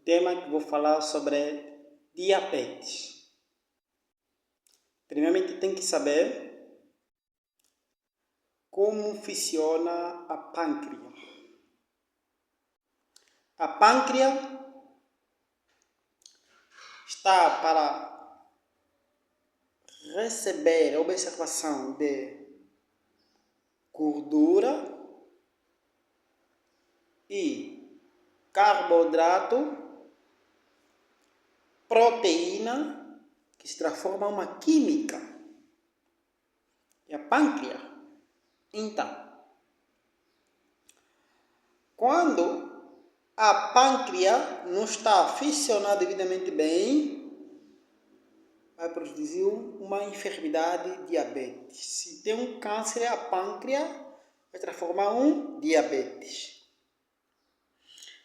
tema que vou falar sobre diabetes. Primeiramente, tem que saber como funciona a pâncreas. A pâncreas está para receber a observação de gordura e carboidrato, proteína, que se transforma em uma química. É a pâncreas. Então, quando a pâncreas não está funcionando devidamente bem, vai produzir uma enfermidade diabetes. Se tem um câncer, a pâncreas vai transformar em diabetes.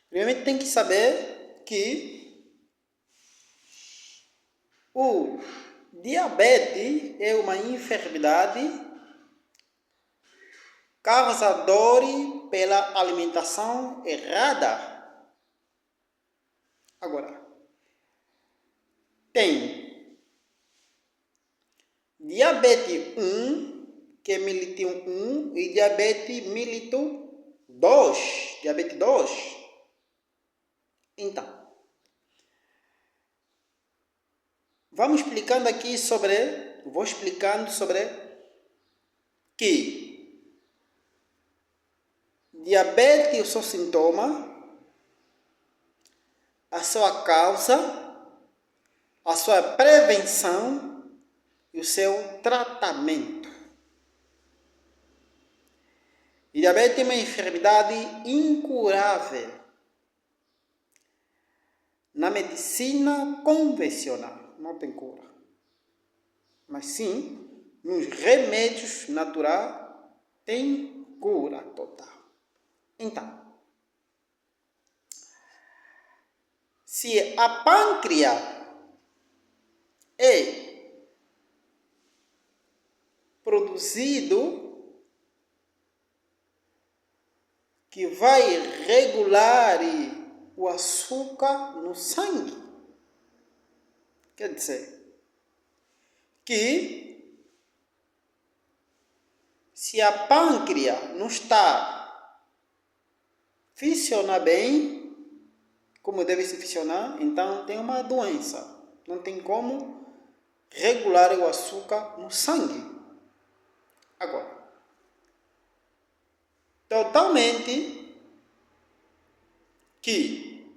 Primeiramente tem que saber que o diabetes é uma enfermidade causadora pela alimentação errada. Agora, tem diabetes 1, que é mellitus 1, e diabetes mellitus 2. Diabetes 2. Então, vou explicando sobre que diabetes é o seu sintoma, a sua causa, a sua prevenção e o seu tratamento. E diabetes é uma enfermidade incurável na medicina convencional. Não tem cura. Mas sim, nos remédios naturais tem cura total. Então, se a pâncreas é produzido que vai regular o açúcar no sangue, quer dizer que se a pâncreas não está funcionando bem, como deve se funcionar, então tem uma doença. Não tem como regular o açúcar no sangue. Agora, totalmente que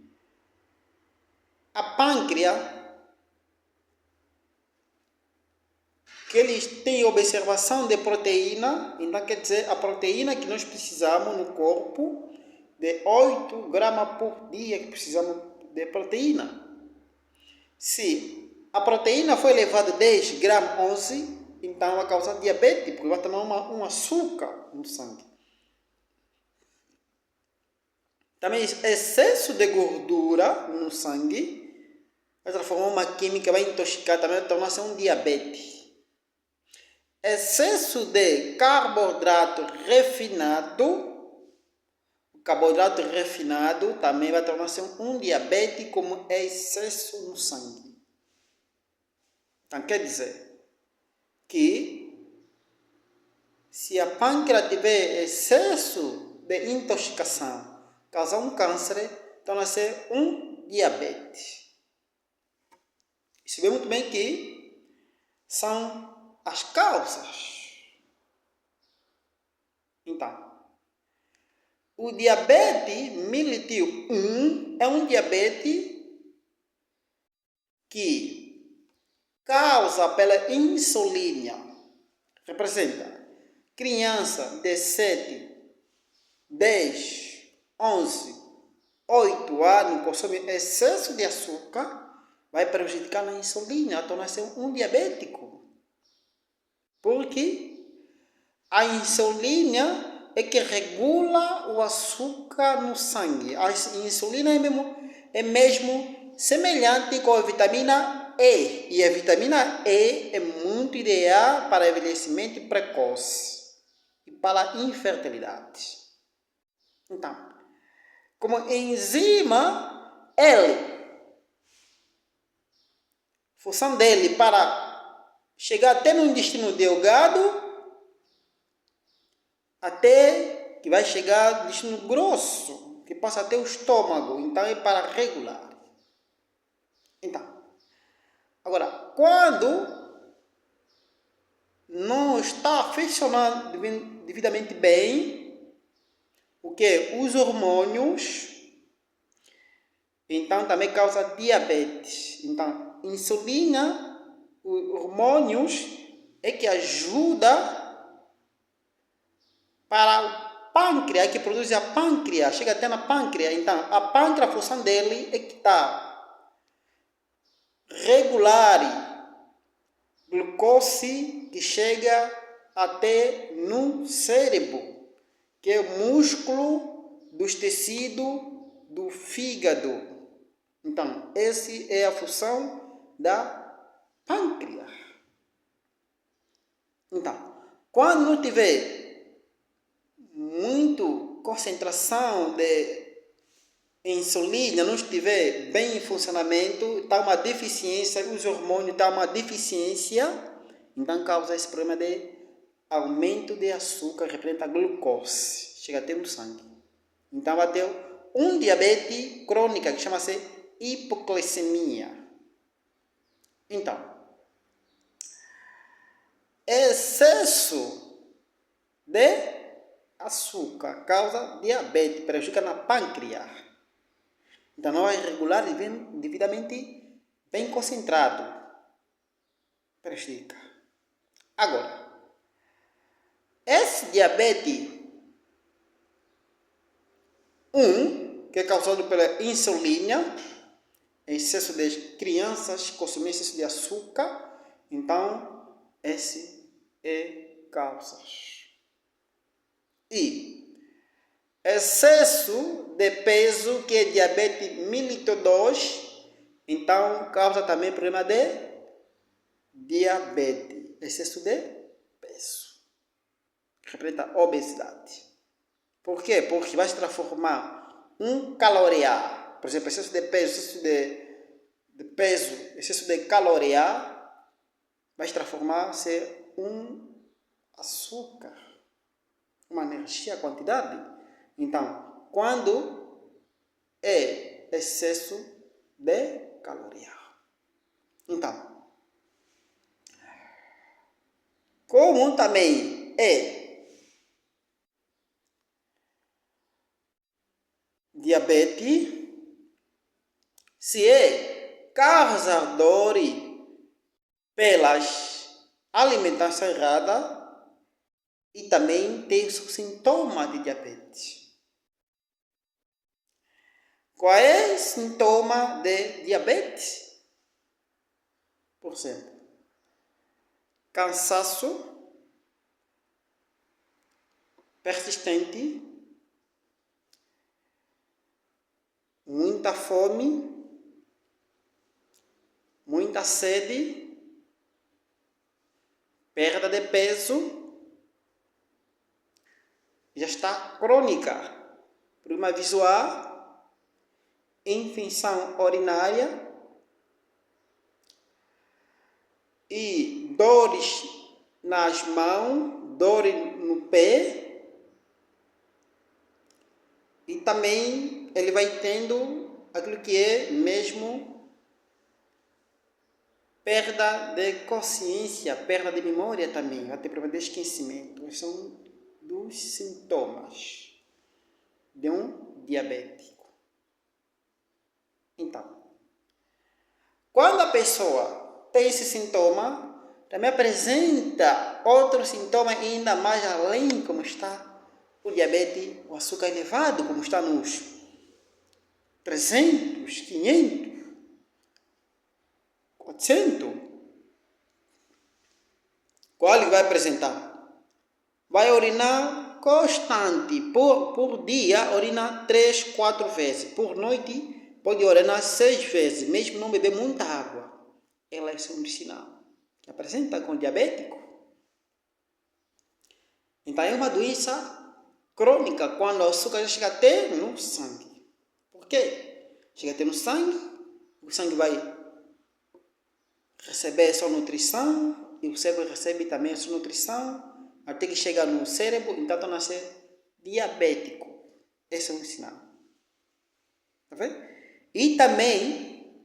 a pâncreas, que eles têm observação de proteína, então quer dizer, a proteína que nós precisamos no corpo, de 8 gramas por dia que precisamos de proteína. Se a proteína foi elevada a 10 gramas, 11, então vai causar diabetes, porque vai tomar um açúcar no sangue. Também excesso de gordura no sangue vai transformar uma química, vai intoxicar, também vai tornar-se um diabetes. Excesso de carboidrato refinado, o carboidrato refinado também vai tornar-se um diabetes, como excesso no sangue. Então quer dizer que se a pâncreas tiver excesso de intoxicação, causar um câncer, torna-se um diabetes. E se vê muito bem que são as causas. Então, o diabetes mellitus 1 é um diabetes que causa pela insulina. Representa criança de 7, 10, 11, 8 anos consome excesso de açúcar, vai prejudicar a insulina, torna-se um diabético. Porque a insulina é que regula o açúcar no sangue. A insulina é mesmo semelhante com a vitamina E. E a vitamina E é muito ideal para envelhecimento precoce e para a infertilidade. Então, como enzima L, função dele para chegar até no intestino delgado, até que vai chegar no intestino grosso, que passa até o estômago. Então é para regular. Então, agora, quando não está funcionando devidamente bem, o que? Os hormônios, então também causa diabetes. Então, insulina, os hormônios é que ajuda para o pâncreas, que produz a pâncreas, chega até na pâncreas. Então, a pâncreas, a função dele é que está regular glucose que chega até no cérebro, que é o músculo dos tecidos do fígado. Então, essa é a função da pâncreas. Então, quando não tiver muito concentração de insulina, não estiver bem em funcionamento, está uma deficiência, os hormônios estão uma deficiência, então causa esse problema de aumento de açúcar, representa a glucose, chega até no sangue. Então vai ter um diabetes crônica que chama-se hipoglicemia. Então, excesso de açúcar causa diabetes, prejudica na pâncreas. Então não é regular e devidamente bem concentrado, prejudica. Agora, esse diabetes 1, que é causado pela insulina, excesso de crianças consumir excesso de açúcar, então esse é causas. E excesso de peso, que é diabetes mellitus 2, então causa também problema de diabetes, excesso de peso, representa obesidade. Por quê? Porque vai se transformar um caloria, por exemplo, excesso de peso, excesso de caloria, vai se transformar ser um açúcar, uma energia, quantidade. Então, quando é excesso de caloria. Então, como também é diabetes, se é causador pelas alimentação errada, e também tem sintoma de diabetes. Qual é o sintoma de diabetes? Por exemplo, cansaço persistente, muita fome, muita sede, perda de peso, já está crônica, problema visual, infecção urinária e dores nas mãos, dores no pé, e também ele vai tendo aquilo que é mesmo perda de consciência, perda de memória também, vai ter problema de esquecimento. Esses são dos sintomas de um diabético. Então, quando a pessoa tem esse sintoma, também apresenta outro sintoma ainda mais além, como está o diabetes, o açúcar elevado, como está nos 300, 500, 400. Qual ele vai apresentar? Vai urinar constante, por dia urina 3, 4 vezes, por noite pode urinar 6 vezes, mesmo não beber muita água. Ela é um sinal que apresenta com diabético. Então é uma doença crônica quando o açúcar já chega até no sangue. Por quê? Chega até no sangue, o sangue vai receber sua nutrição e o cérebro recebe também a sua nutrição até que chega no cérebro, então torna-se diabético. Esse é um sinal. Tá vendo? E também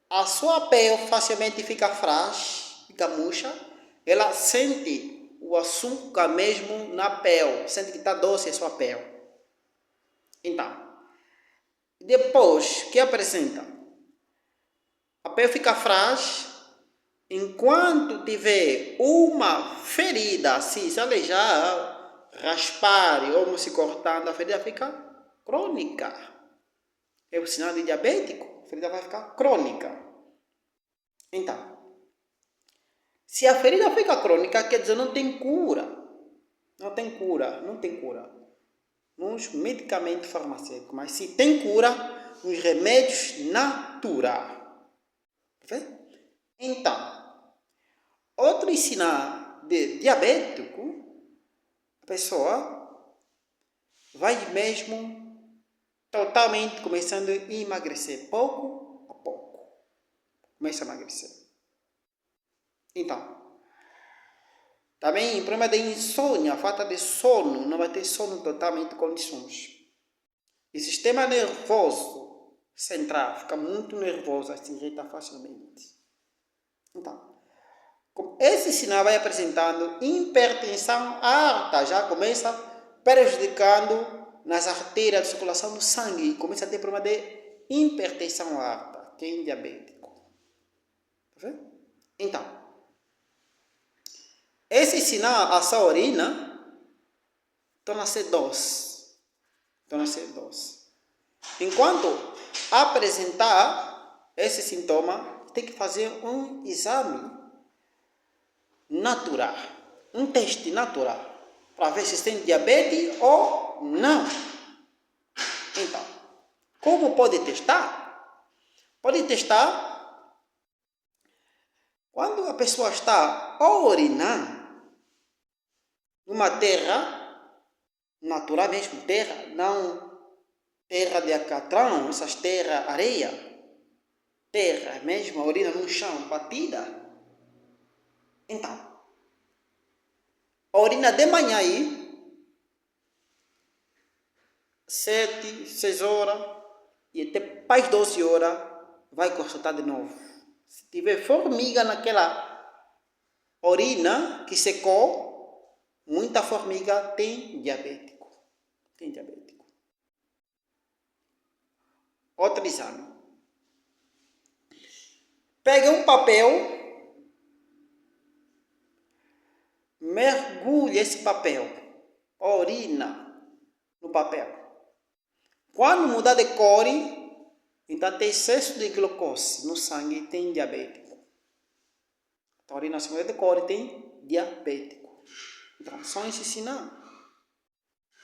a sua pele facilmente fica frágil, fica murcha. Ela sente o açúcar mesmo na pele, sente que está doce a sua pele. Então, depois que apresenta, a pele fica frágil, enquanto tiver uma ferida, assim, se aleijar, raspar ou se cortando, a ferida fica crônica. É o sinal de diabético, a ferida vai ficar crônica. Então, se a ferida fica crônica, quer dizer, não tem cura. Não tem cura, não tem cura nos medicamentos farmacêuticos, mas se tem cura nos remédios naturais. Então, outro sinal de diabético, a pessoa vai mesmo totalmente começando a emagrecer, pouco a pouco. Começa a emagrecer. Então, também problema de insônia, falta de sono, não vai ter sono totalmente condições. E sistema nervoso central fica muito nervoso, se irrita facilmente. Então, esse sinal vai apresentando hipertensão alta, já começa prejudicando nas artérias de circulação do sangue, começa a ter problema de hipertensão alta, que é diabético. Tá vendo? Então, esse sinal, a sua urina, torna-se doce. Enquanto apresentar esse sintoma, tem que fazer um exame natural, um teste natural, para ver se tem diabetes ou não. Então, como pode testar? Pode testar quando a pessoa está urinando numa terra natural mesmo, terra, não terra de alcatrão, essas terras, areia, terra mesmo, a urina no chão, batida. Então, a urina de manhã aí, 7, 6 horas, e até mais 12 horas, vai consultar de novo. Se tiver formiga naquela urina que secou, muita formiga tem diabético. Outro exame. Pega um papel, mergulhe esse papel, urina no papel. Quando mudar de cor, então tem excesso de glucose no sangue, tem diabético. A urina se muda de cor, tem diabético. Então, são esses sinais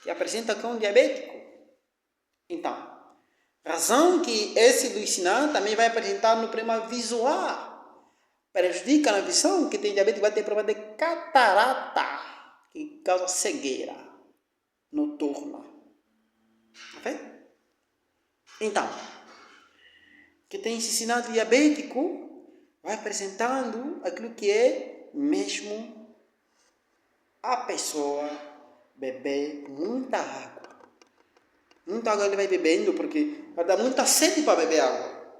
que apresentam que é um diabético. Então, razão que esse dos sinais também vai apresentar no problema visual. Prejudica na visão, que tem diabetes vai ter problema de catarata, que causa cegueira noturna. Ok? Então, que tem esse sinal diabético, vai apresentando aquilo que é mesmo a pessoa beber muita água. Muita água ele vai bebendo porque vai dar muita sede para beber água.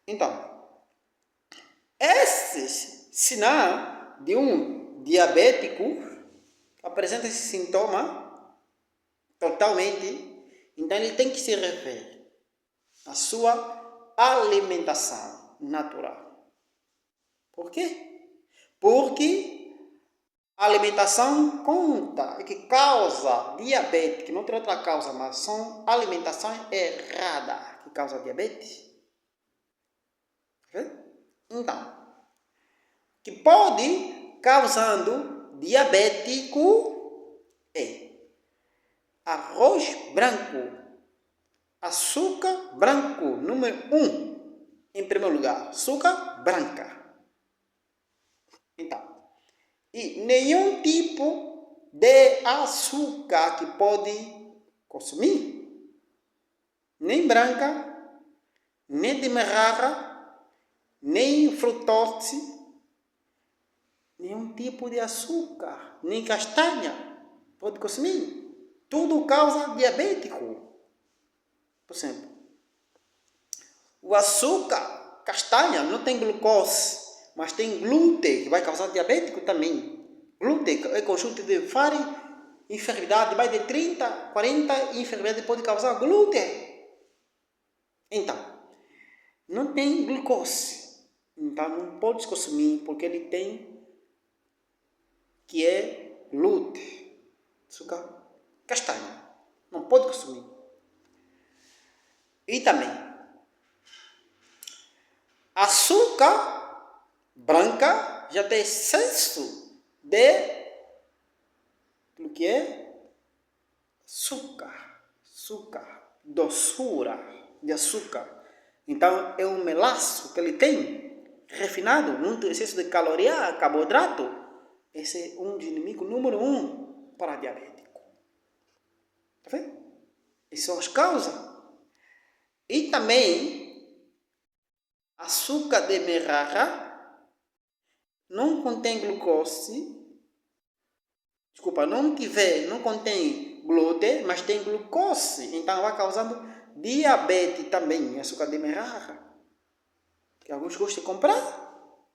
Então, esse sinal de um diabético apresenta esse sintoma totalmente, então ele tem que se rever à sua alimentação natural. Por quê? Porque a alimentação conta, que causa diabetes, que não tem outra causa, mas são alimentação errada que causa diabetes. Então, que pode causando diabético é arroz branco, açúcar branco, número 1, em primeiro lugar, açúcar branca. Então, e nenhum tipo de açúcar que pode consumir, nem branca, nem demerara nem frutose, nenhum tipo de açúcar, nem castanha pode consumir. Tudo causa diabético. Por exemplo, o açúcar, castanha, não tem glucose, mas tem glúten, que vai causar diabético também. Glúten é conjunto de várias enfermidades, mais de 30, 40 enfermidades pode causar glúten. Então, não tem glucose. Então, não pode consumir, porque ele tem, que é glúten, açúcar, castanha. Não pode consumir. E também, açúcar branca já tem excesso do que é açúcar, doçura de açúcar. Então, é um melaço que ele tem, refinado, muito excesso de caloria, carboidrato. Esse é um dos inimigos número 1 para diabético. Tá vendo? Essas são as causas. E também, açúcar de demerara não contém glucose. Desculpa, não contém glúten, mas tem glucose. Então, vai causando diabetes também, açúcar de demerara. Que alguns gostam de comprar.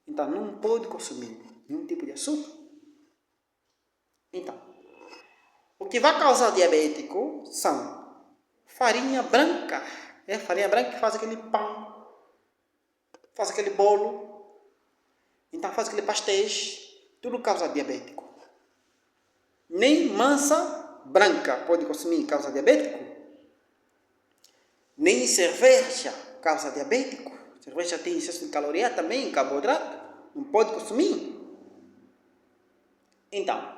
Então, não pode consumir nenhum tipo de açúcar. Então, o que vai causar diabético são farinha branca. É farinha branca que faz aquele pão, faz aquele bolo, então faz aquele pastéis. Tudo causa diabético. Nem massa branca pode consumir, causa diabético. Nem cerveja causa diabético. Cerveja tem excesso de caloria também, carboidrato. Não pode consumir. Então,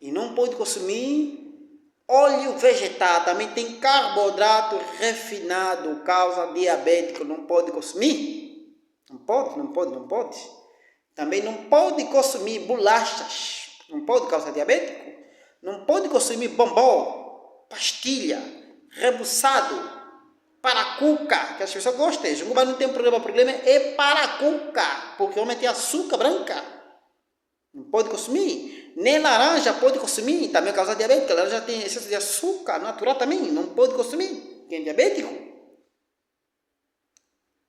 e não pode consumir óleo vegetal. Também tem carboidrato refinado, causa diabético. Não pode consumir. Não pode. Também não pode consumir bolachas. Não pode causar diabético. Não pode consumir bombom, pastilha, rebuçado, paracuca, que as pessoas gostam. Juba não tem problema. O problema é paracuca, porque homem tem açúcar branca. Não pode consumir. Nem laranja pode consumir, também causa diabético. A laranja tem excesso de açúcar natural também. Não pode consumir. Quem é diabético.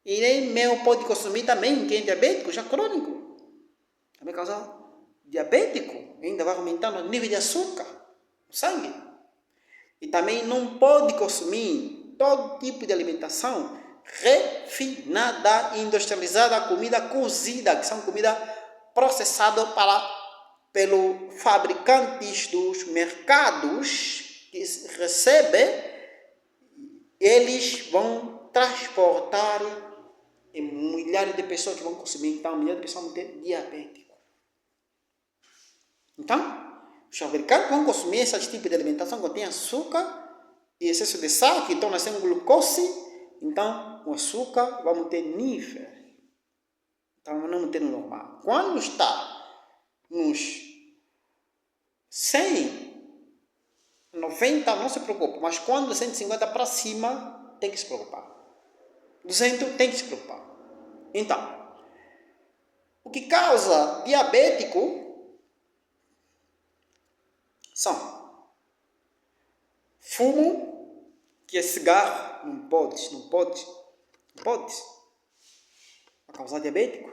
E nem mel pode consumir também. Quem é diabético, já crônico. Também causa diabético. Ainda vai aumentando o nível de açúcar no sangue. E também não pode consumir todo tipo de alimentação refinada, industrializada, comida cozida, que são comida processada pelo fabricantes dos mercados que recebem. Eles vão transportar e milhares de pessoas que vão consumir. Então, milhares de pessoas vão ter diabético. Então, os fabricantes vão consumir esse tipo de alimentação que contém açúcar e excesso de sal, que torna sem glucose. Então, o açúcar vai manter nível. Então, não manter no normal. Quando está nos 100, 90, não se preocupa. Mas quando 150 para cima, tem que se preocupar. 200, tem que se preocupar. Então, o que causa diabético são fumo, que é cigarro, não pode. Vai causar diabético.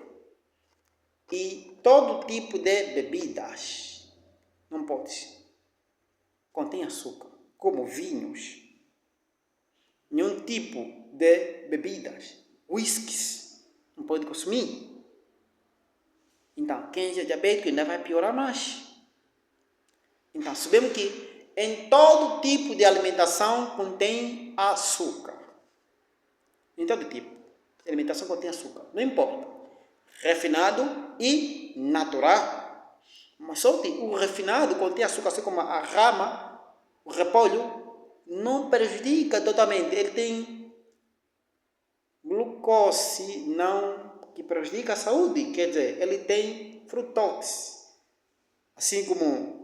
E todo tipo de bebidas, não pode. Contém açúcar, como vinhos. Nenhum tipo de bebidas, whiskies, não pode consumir. Então, quem é diabético ainda vai piorar mais. Então, sabemos que em todo tipo de alimentação contém açúcar. Em todo tipo de alimentação contém açúcar. Não importa. Refinado e natural. Mas só que o refinado contém açúcar, assim como a rama, o repolho, não prejudica totalmente. Ele tem glucose, não que prejudica a saúde. Quer dizer, ele tem frutose. Assim como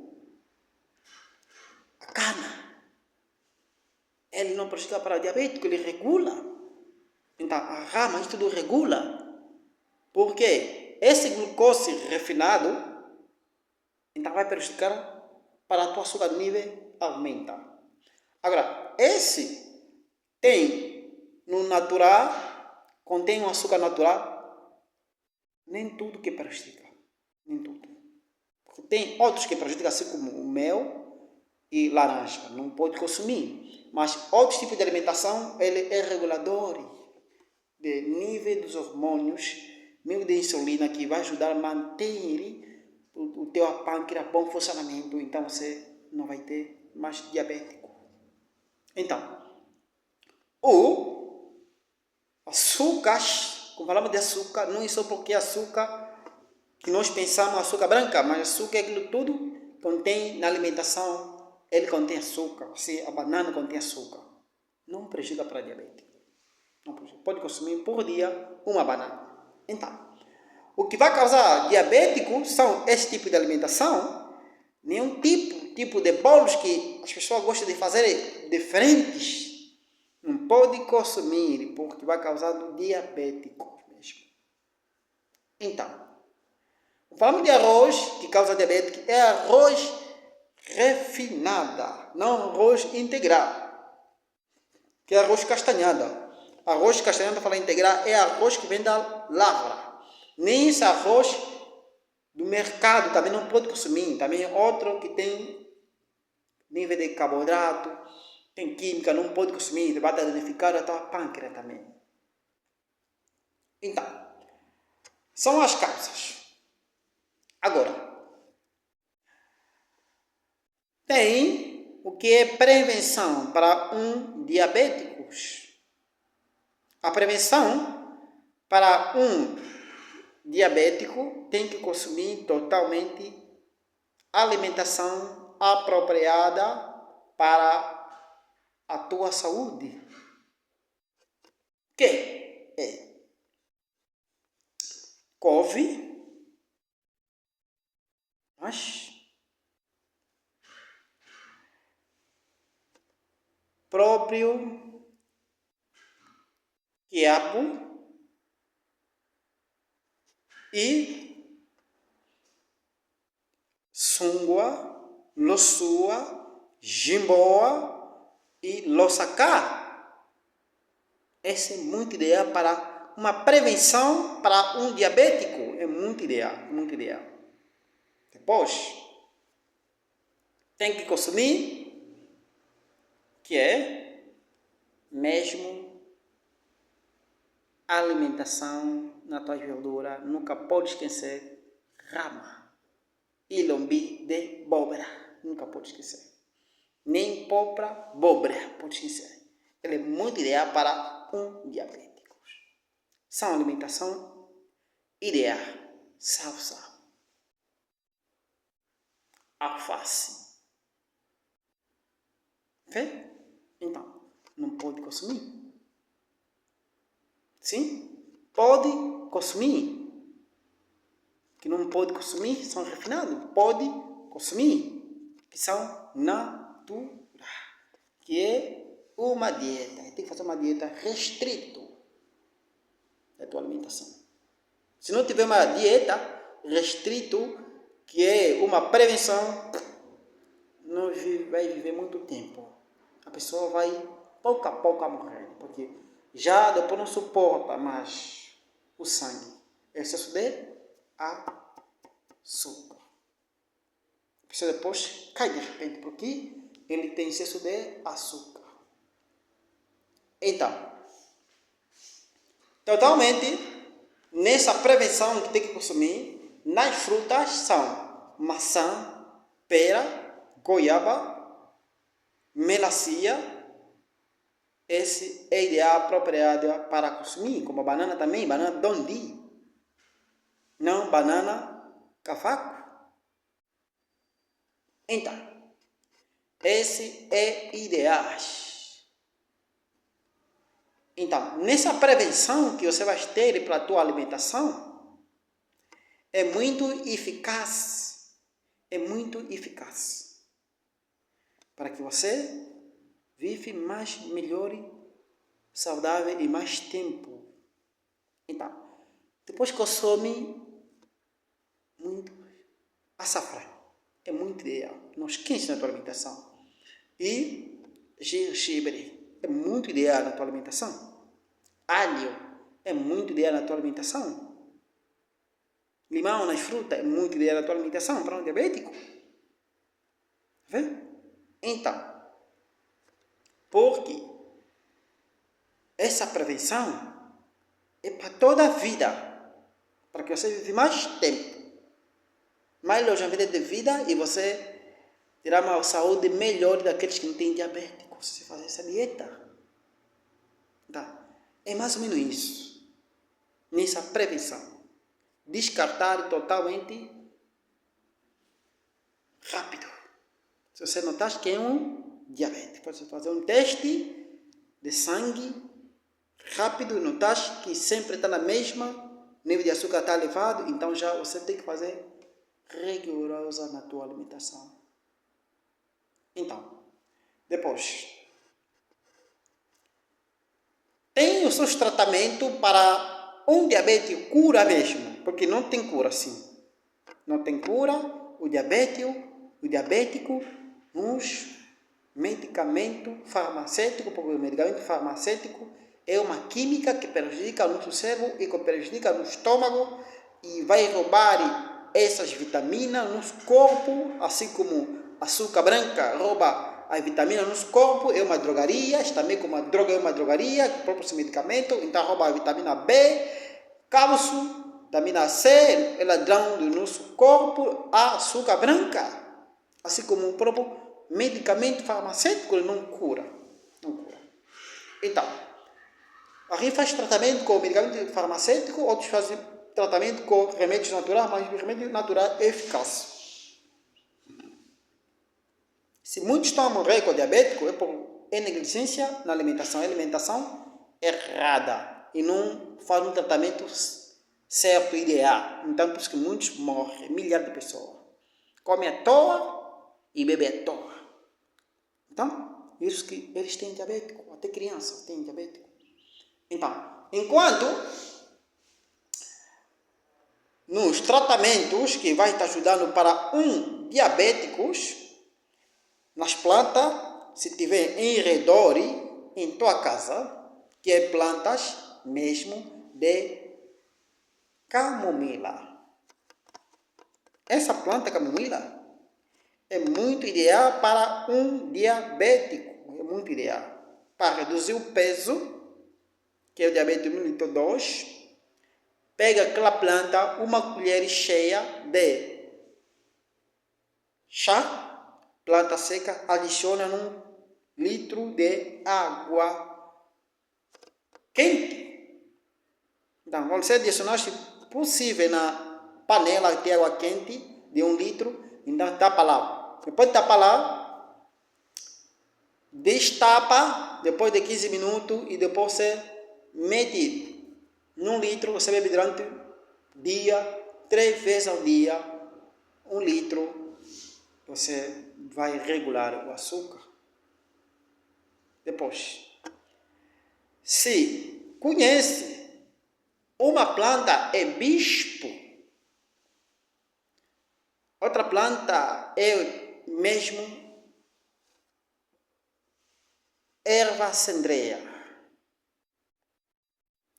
cana, ele não prejudica para o diabético, ele regula. Então, a rama isto tudo regula. Porque esse glucose refinado, então vai prejudicar para a tua açúcar de nível aumenta. Agora, esse tem no natural, contém um açúcar natural, nem tudo que prejudica. Nem tudo. Porque tem outros que prejudicam, assim como o mel e laranja. Não pode consumir. Mas outros tipos de alimentação, ele é regulador de nível dos hormônios, nível de insulina, que vai ajudar a manter o teu pâncreas bom funcionamento. Então você não vai ter mais diabético. Então, o açúcar, quando falamos de açúcar, não é só porque açúcar que nós pensamos açúcar branca, mas açúcar é aquilo tudo que contém na alimentação, ele contém açúcar. Se a banana contém açúcar, não prejudica para diabetes. Não prejudica. Pode consumir por dia uma banana. Então, o que vai causar diabético são esse tipo de alimentação, nenhum tipo de bolos que as pessoas gostam de fazer diferentes. Não pode consumir, porque vai causar diabético mesmo. Então, falamos de arroz que causa diabetes, é arroz refinada, não arroz integral, que é arroz castanhada. Arroz castanhada, para falar integral, é arroz que vem da lavra. Nem esse arroz do mercado também não pode consumir. Também é outro que tem nível de carboidrato, tem química, não pode consumir, vai danificar a tua pâncreas também. Então, são as causas. Agora, tem o que é prevenção para diabéticos. A prevenção para diabético tem que consumir totalmente alimentação apropriada para a tua saúde. Que é couve, próprio quiabo e sungua, lossua, jimboa e lossacá. Esse é muito ideal para uma prevenção para diabético. É muito ideal, muito ideal. Depois, tem que consumir, que é mesmo alimentação na tua gordura. Nunca pode esquecer rama e lombi de abóbora. Nunca pode esquecer. Nem pobra, abóbora, pode esquecer. Ele é muito ideal para diabéticos. São alimentação ideal. Salsa, alface. Ok? Então, não pode consumir. Sim? Pode consumir. Que não pode consumir são refinados. Pode consumir. Que são naturais. Que é uma dieta. Tem que fazer uma dieta restrita da tua alimentação. Se não tiver uma dieta restrita, que é uma prevenção, não vai viver muito tempo. A pessoa vai pouco a pouco a morrer, porque já depois não suporta mais o sangue. Excesso de açúcar. A pessoa depois cai de repente, porque ele tem excesso de açúcar. Então, totalmente, nessa prevenção que tem que consumir, nas frutas são maçã, pera, goiaba, melancia. Esse é ideal apropriado para consumir, como a banana também, banana dondi, não banana cavaco. Então, esse é ideal. Então, nessa prevenção que você vai ter para a tua alimentação, é muito eficaz. É muito eficaz. Para que você vive mais melhor saudável e mais tempo. Então, depois consome muito açafrão. É muito ideal. Nos 15 na tua alimentação. E gengibre é muito ideal na tua alimentação. Alho é muito ideal na tua alimentação. Limão nas frutas é muito ideal na tua alimentação para um diabético. Vê? Então, porque essa prevenção é para toda a vida, para que você viva mais tempo, mais longevidade de vida e você terá uma saúde melhor daqueles que não têm diabetes. Se você fazer essa dieta, tá? É mais ou menos isso, nessa prevenção. Descartar totalmente rápido. Se você notar que é um diabetes, pode fazer um teste de sangue rápido e notar que sempre está na mesma, nível de açúcar está elevado, então já você tem que fazer rigorosa na tua alimentação. Então, depois, tem os seus tratamentos para um diabetes cura mesmo, porque não tem cura assim. Não tem cura o diabético nos medicamentos farmacêuticos, porque o medicamento farmacêutico é uma química que prejudica o nosso cérebro e que prejudica o estômago e vai roubar essas vitaminas no nosso corpo, assim como açúcar branca rouba a vitamina no nosso corpo, é uma drogaria, também como a droga é uma drogaria, o próprio medicamento, então rouba a vitamina B, cálcio, vitamina C, é ladrão do nosso corpo, a açúcar branca, assim como o próprio medicamento farmacêutico não cura. Então, aqui faz tratamento com medicamento farmacêutico, outros fazem tratamento com remédios naturais, mas o remédio natural é eficaz. Se muitos estão a morrer com diabético, é por negligência na alimentação. É alimentação errada e não faz um tratamento certo, ideal. Então, por isso que muitos morrem, milhares de pessoas. Comem à toa e bebem à toa. Então, isso que eles têm diabético, até crianças têm diabético. Então, enquanto nos tratamentos que vai estar ajudando para diabéticos, nas plantas, se tiver em redor, em tua casa, que é plantas mesmo de camomila. Essa planta camomila é muito ideal para um diabético, é muito ideal para reduzir o peso, que é o diabetes tipo 2. Pega aquela planta, uma colher cheia de chá, planta seca, adiciona num litro de água quente. Então, quando você adicionar, se possível, na panela de água quente de 1 litro, então tapa lá. Depois de tapar lá, destapa depois de 15 minutos e depois você mete num litro, você bebe durante o dia, 3 vezes ao dia, 1 litro, você vai regular o açúcar. Depois, se conhece uma planta é bispo, outra planta é mesmo erva cendreia.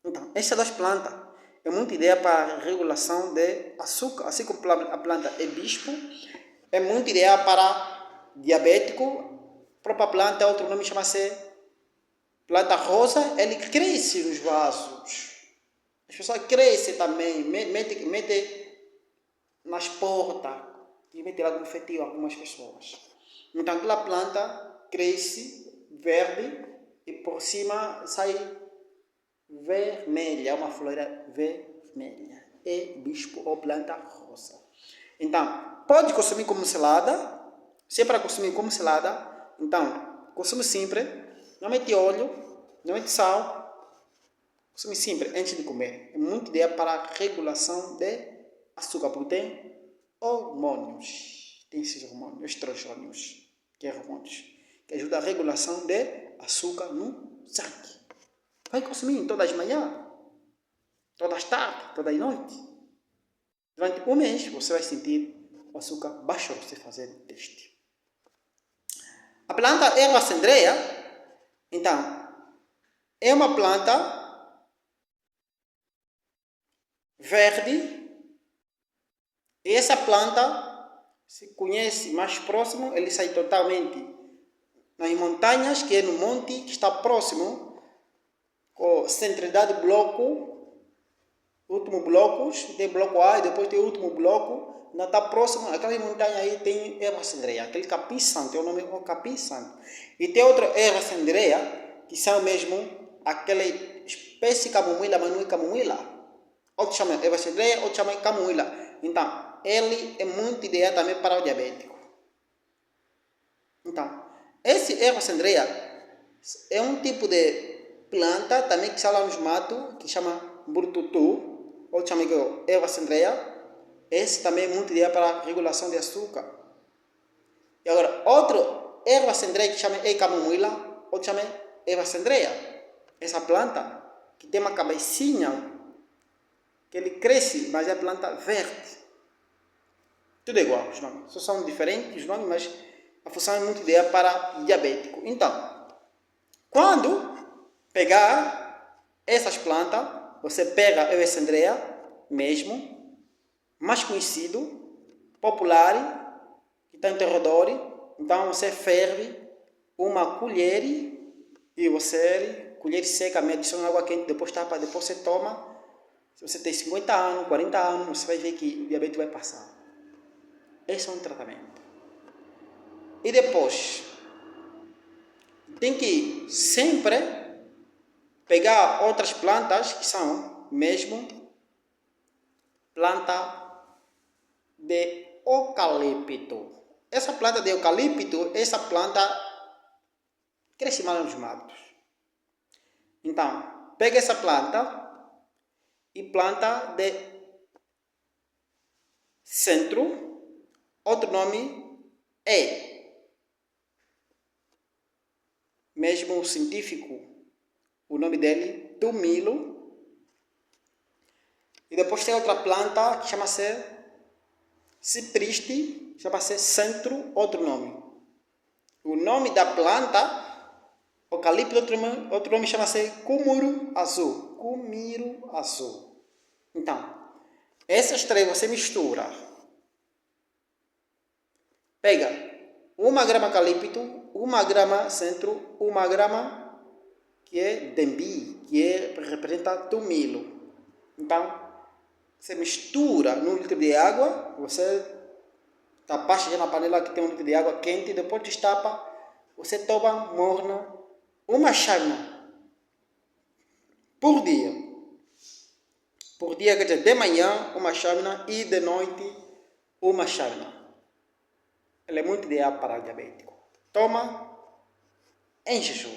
Então, essas duas plantas é muito ideia para regulação de açúcar, assim como a planta é bispo, é muito ideia para diabético. A própria planta, outro nome chama-se planta rosa, ele cresce nos vasos. As pessoas crescem também, mete nas portas, e mete lá no feitio algumas pessoas. Então, aquela planta cresce verde e por cima sai vermelha, uma flor vermelha. É bispo ou planta rosa. Então, pode consumir como salada. Se é para consumir como salada, então, consome sempre. Não mete óleo, não mete sal. Consome sempre antes de comer. É muito ideal para a regulação de açúcar, porque tem hormônios. Tem esses hormônios, estrogênios, que é hormônios, que ajuda a regulação de açúcar no sangue. vai consumir todas as manhãs, todas as tardes, todas as noites. Durante um mês, você vai sentir o açúcar baixo você fazer o teste. A planta erva cendreia, então, é uma planta verde. E essa planta, se conhece mais próximo, ele sai totalmente nas montanhas, que é no monte que está próximo, com centralidade bloco, último bloco, tem bloco A e depois tem o último bloco, não está próximo, aquela montanha aí tem erva cendreia, aquele capim santo, é o nome é capim santo. E tem outra erva cendreia, que são mesmo aquela espécie de camomila, mas não é camomila. Outros chamam erva cendreia, outros chamam camomila. Então, ele é muito ideal também para o diabético. Então, esse erva cendreia é um tipo de planta também que está lá nos matos, que chama burtutu, ou chama erva cendreia. Esse também é muito ideal para a regulação de açúcar. E agora, outro erva cendreia que chama camomila, ou chama erva cendreia. Essa planta que tem uma cabecinha, que ele cresce, mas é planta verde. Tudo é igual, os nomes. Só são diferentes os nomes, mas a função é muito ideal para diabético. Então, quando pegar essas plantas, você pega a erva cendreia mesmo, mais conhecido, popular, que está em terrador. Então, você ferve uma colher e você, colher seca, adiciona água quente, depois tapa, depois você toma. Se você tem 50 anos, 40 anos, você vai ver que o diabetes vai passar. Esse é um tratamento. E depois, tem que sempre pegar outras plantas que são mesmo planta de eucalipto. Essa planta de eucalipto, essa planta cresce mal nos matos. Então, pega essa planta e planta de centro. Outro nome é, mesmo científico, o nome dele, tumilo. E depois tem outra planta que chama-se cipriste, chama-se centro, outro nome. O nome da planta, eucalipto, outro nome chama-se cumiro azul. Cumiro azul. Então, essas três você mistura. Pega 1 grama eucalipto, 1 grama centro, 1 grama que é dembi, que representa tumilo. Então, você mistura num litro de água, você tapa na panela que tem um litro de água quente, depois destapa, você toma morna, uma chávena por dia. Por dia, quer dizer, de manhã uma chávena e de noite uma chávena. Ela é muito ideal para o diabético. Toma em jejum.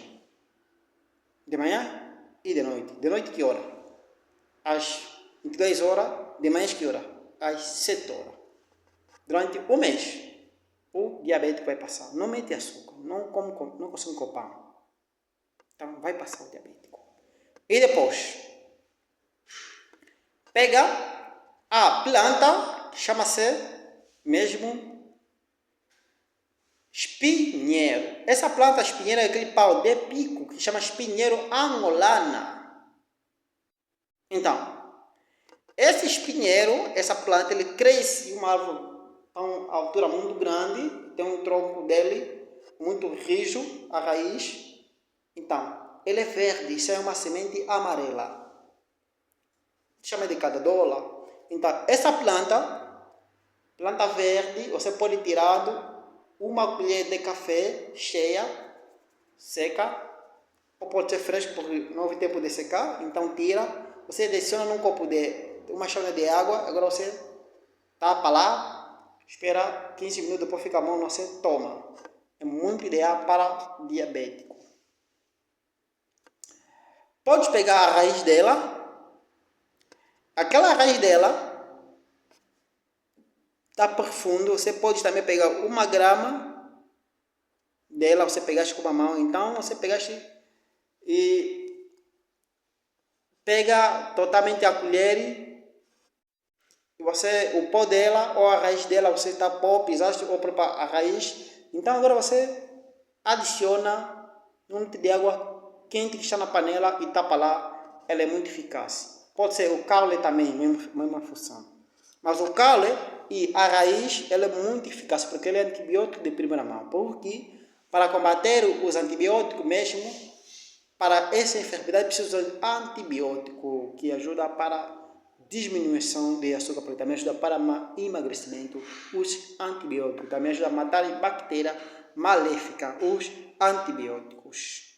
De manhã e de noite. De noite que hora? Às 22 horas. De manhã que hora? Às 7 horas. Durante um mês, o diabético vai passar. Não mete açúcar. Não consome com pão. Então, vai passar o diabético. E depois, pega a planta, chama-se mesmo espinheiro. Essa planta espinheiro é aquele pau de pico que chama espinheiro angolana. Então, esse espinheiro, essa planta, ele cresce em uma árvore a uma altura muito grande, tem um tronco dele muito rijo, a raiz. Então, ele é verde, isso é uma semente amarela. Chama de cadadola. Então, essa planta verde, você pode tirar uma colher de café cheia, seca, ou pode ser fresco porque não houve tempo de secar, então tira, você adiciona num copo de uma chávena de água, agora você tapa lá, espera 15 minutos, depois fica bom, você toma. É muito ideal para diabético. Pode pegar a raiz dela, aquela raiz dela está profundo, você pode também pegar 1 grama dela, você pegaste com uma mão, então você pegaste e pega totalmente a colher e o pó dela ou a raiz dela, você está pó, pisaste ou a raiz. Então agora você adiciona um litro de água quente que está na panela e tapa lá. Ela é muito eficaz. Pode ser o caule também, mesma função. Mas o caule e a raiz, ela é muito eficaz, porque ele é antibiótico de primeira mão. Porque para combater os antibióticos mesmo, para essa enfermidade precisa de antibiótico, que ajuda para diminuição de açúcar, porque também ajuda para emagrecimento. Os antibióticos também ajudam a matar bactérias maléficas, os antibióticos.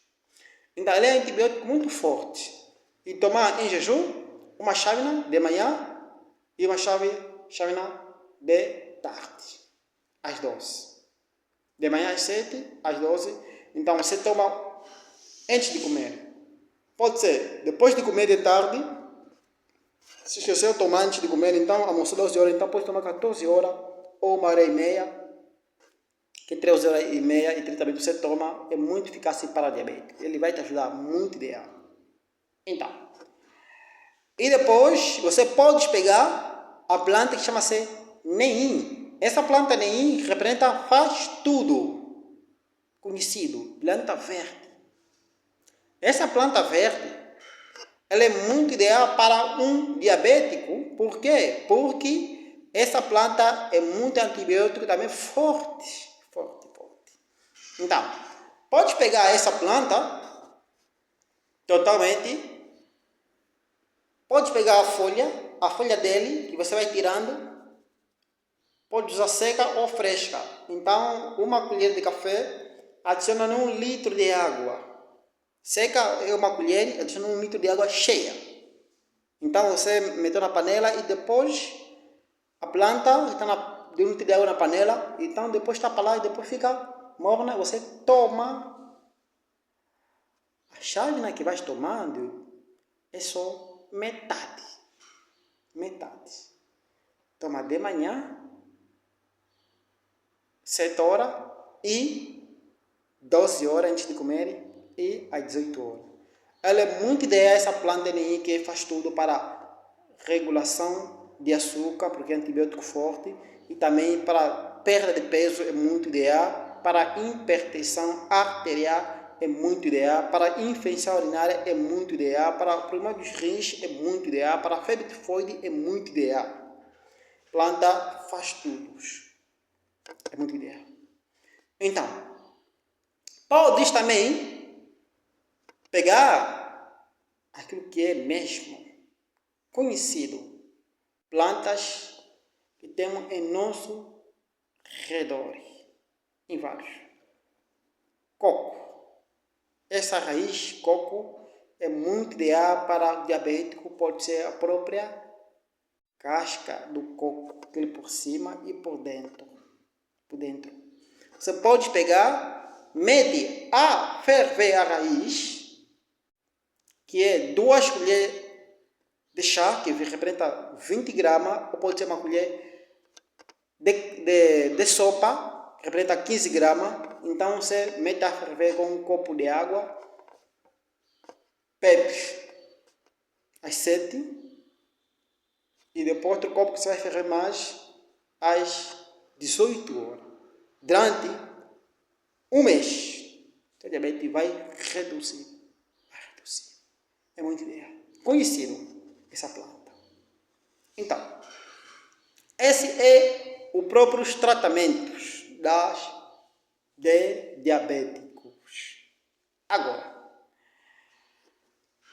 Então, ele é um antibiótico muito forte. E tomar em jejum, uma chávena de manhã e uma chávena de tarde, às 12. De manhã às 7, às 12. Então, você toma antes de comer. Pode ser depois de comer de tarde. Se esqueceu de tomar antes de comer, então almoçou 12 horas, então pode tomar 14 horas ou 1h30. Que 3 horas e meia e 30 minutos você toma, é muito eficaz para diabetes. Ele vai te ajudar muito ideal. Então, e depois você pode pegar a planta que chama-se Neem. Essa planta Neem representa faz tudo. Conhecido, planta verde. Essa planta verde, ela é muito ideal para um diabético. Por quê? Porque essa planta é muito antibiótico também forte. Então, pode pegar essa planta totalmente, pode pegar a folha dele, que você vai tirando, pode usar seca ou fresca. Então, uma colher de café, adiciona 1 litro de água. Seca é uma colher, adiciona 1 litro de água cheia. Então, você meteu na panela e depois a planta está de 1 litro de água na panela, então depois tapa lá e depois fica morna, você toma. A chávena que vais tomando é só metade. Toma de manhã, 7 horas e 12 horas antes de comer e às 18 horas. Ela é muito ideal, essa planta que faz tudo para regulação de açúcar, porque é antibiótico forte, e também para perda de peso é muito ideal. Para hipertensão arterial é muito ideal, para infecção urinária é muito ideal, para problema dos rins é muito ideal, para febre tifoide é muito ideal. Planta faz tudo, é muito ideal. Então, podes também pegar aquilo que é mesmo conhecido, plantas que temos em nosso redor. Em vários. Coco. Essa raiz, coco, é muito ideal para o diabético. Pode ser a própria casca do coco, aquele por cima e por dentro. Você pode pegar, mede a ferver a raiz, que é 2 colheres de chá, que representa 20 gramas, ou pode ser uma colher de sopa, representa 15 gramas. Então você mete a ferver com um copo de água, bebe às 7 e depois outro copo que você vai ferver mais às 18 horas. Durante um mês, o diabetes vai reduzir. É muito ideal. Conhecido essa planta. Então, esse é os próprios tratamentos de diabéticos. Agora,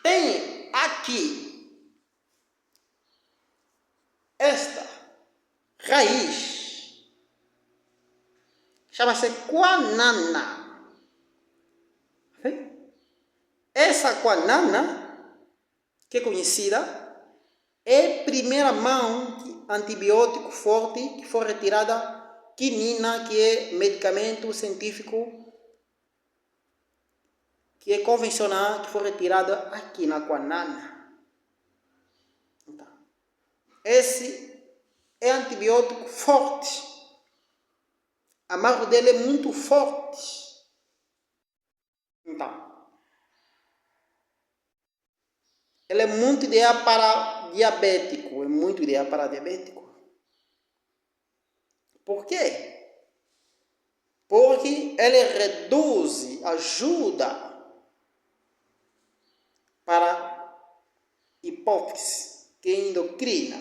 tem aqui esta raiz, chama-se guanana. Essa guanana, que é conhecida, é primeira mão antibiótico forte que foi retirada, quinina, que é medicamento científico, que é convencional, que foi retirada aqui na guanana. Então, esse é antibiótico forte. A amargo dele é muito forte. Então, Ele é muito ideal para diabético. É muito ideal para diabético. Por quê? Porque ele reduz, ajuda para hipófise, que é endocrina,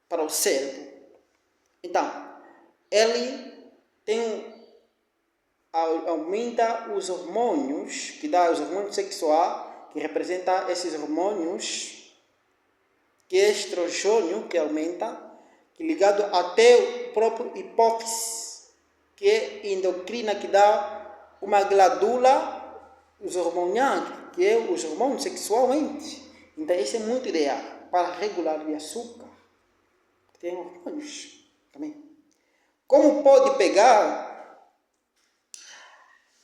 para o cérebro. Então, ele aumenta os hormônios, que dá os hormônios sexuais, que representa esses hormônios, que é estrogênio, que aumenta, que ligado até o próprio hipófise, que é endocrina, que dá uma glândula, os hormônios, que é os hormônios sexualmente. Então, isso é muito ideal para regular o açúcar. Tem hormônios também. Como pode pegar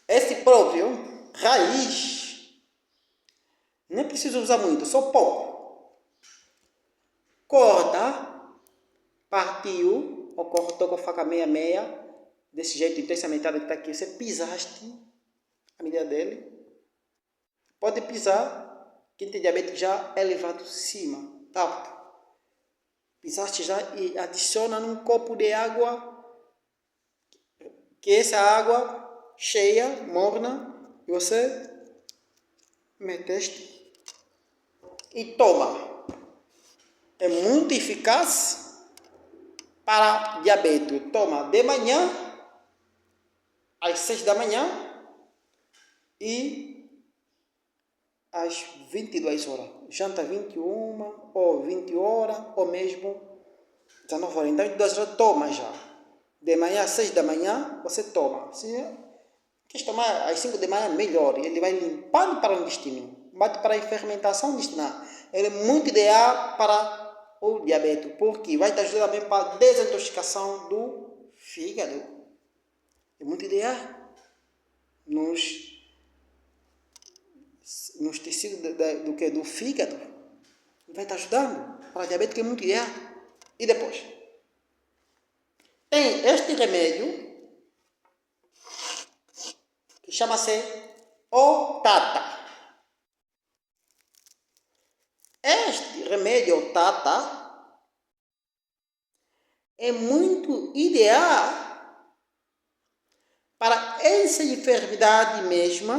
esse próprio raiz, não precisa usar muito, só pouco. Corta, partiu, ou cortou com a faca meia, desse jeito, então essa metade que está aqui, você pisaste a medida dele. Pode pisar, quem tem diabetes já é levado de cima, tá? Pisaste já e adiciona num copo de água, que essa água cheia, morna, e você meteste e toma. É muito eficaz para diabetes. Toma de manhã, às 6 da manhã e às 22 horas. Janta 21 ou 20 horas ou mesmo 19 horas. Então, 22 horas toma já. De manhã às 6 da manhã você toma. Se quer tomar às 5 da manhã, melhor. Ele vai limpando para o intestino. Bate para a fermentação intestinal. Ele é muito ideal para o diabetes, porque vai te ajudar também para a desintoxicação do fígado. É muito ideal nos tecidos do fígado. Vai te ajudando para a diabetes, que é muito ideal. E depois, tem este remédio que chama-se Otata. Este remédio Otata é muito ideal para essa enfermidade mesma,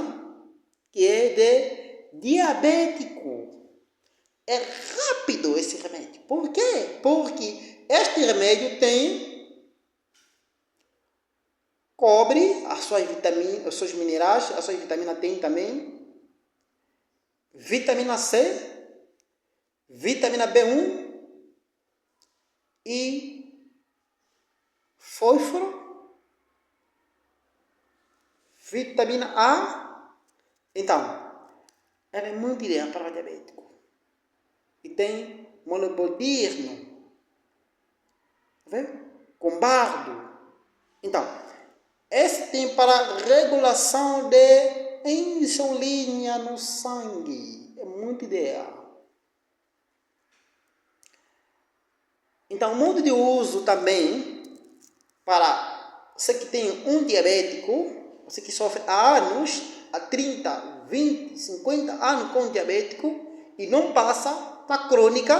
que é de diabético. É rápido esse remédio. Por quê? Porque este remédio tem cobre, as suas vitaminas, os seus minerais, as suas vitaminas tem também vitamina C, vitamina B1 e fósforo, vitamina A. Então, ela é muito ideal para o diabético. E tem molibdeno, tá vendo? Com bardo. Então, esse tem para regulação de insulina no sangue. É muito ideal. Então, muito de uso também para você que tem um diabético, você que sofre há anos, há 30, 20, 50 anos com diabético e não passa para crônica.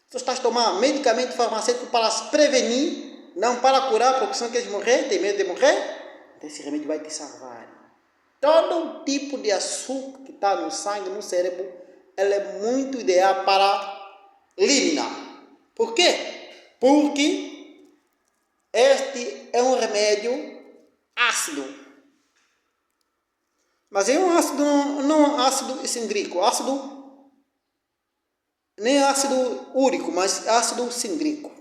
Você está a tomar medicamento farmacêutico para se prevenir, não para curar, porque senão queres morrer, tem medo de morrer. Então esse remédio vai te salvar. Todo tipo de açúcar que está no sangue, no cérebro, ele é muito ideal para eliminar. Por quê? Porque este é um remédio ácido. Mas é um ácido, não ácido cítrico, nem ácido úrico, mas ácido cítrico.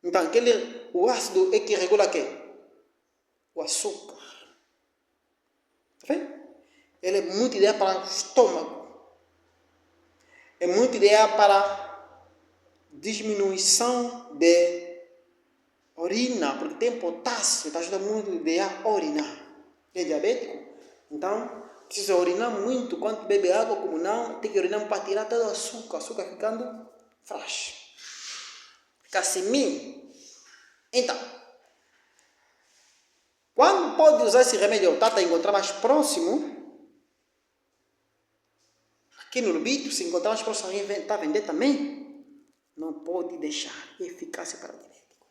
Então, o ácido é que regula o quê? O açúcar. Tá vendo? Ele é muito ideal para o estômago. É muito ideal para diminuição de urina, porque tem potássio, que ajuda muito a orinar. É diabético? Então, precisa urinar muito. Quando bebe água, como não, tem que urinar para tirar todo o açúcar ficando frágil. Fica seminho. Então, quando pode usar esse remédio Otata, encontrar mais próximo, Aqui no Lubito, se encontrar umas pessoas que está a vender também, não pode deixar. Eficácia para o diabético.